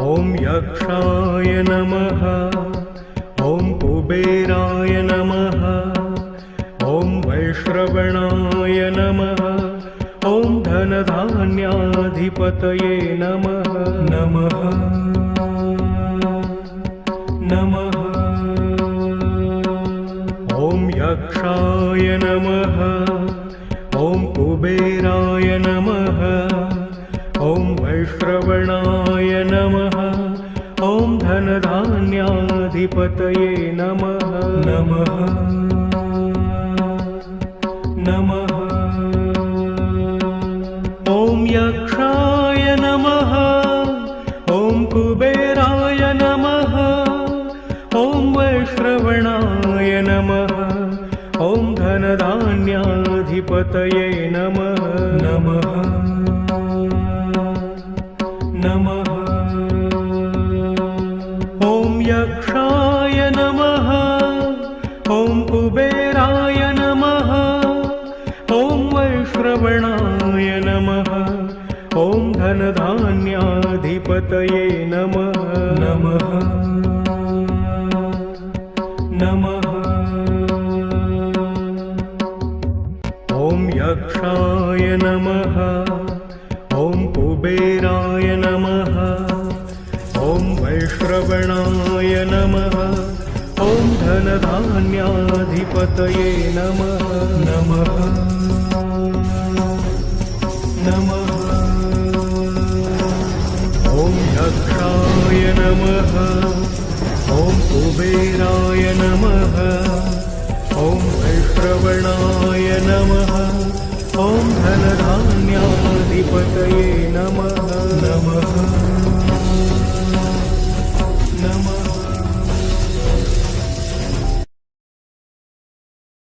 ॐ यक्षाय नमः। ॐ कुबेराय नमः। ॐ वैश्रवणाय नमः। ॐ धनधान्याधिपतये नमः। नमः नमः। ॐ यक्षाय नमः। ॐ कुबेराय नमः। ॐ वैश्रवणाय नमः। ॐ धनधान्याधिपतये नमः। नमः नमः। ॐ यक्षाय नमः। ॐ कुबेराय नमः। ॐ वैश्रवणाय नमः। ॐ धनधान्याधिपतये नमः। नमः नमः। ॐ यक्षाय नमः। ॐ कुबेराय नमः। ॐ वैश्रवणाय नमः। ॐ धनधान्याधिपतये नमः। नमः नमः। ॐ यक्षाय नमः। ॐ कुबेराय नमः। ॐ वैश्रवणाय नमः। ॐ धनधान्याधिपतये नमः। नमः नमः। ॐ यक्षाय नमः। ॐ कुबेराय नमः। ॐ वैश्रवणाय नमः। ॐ धनधान्याधिपतये नमः। नमः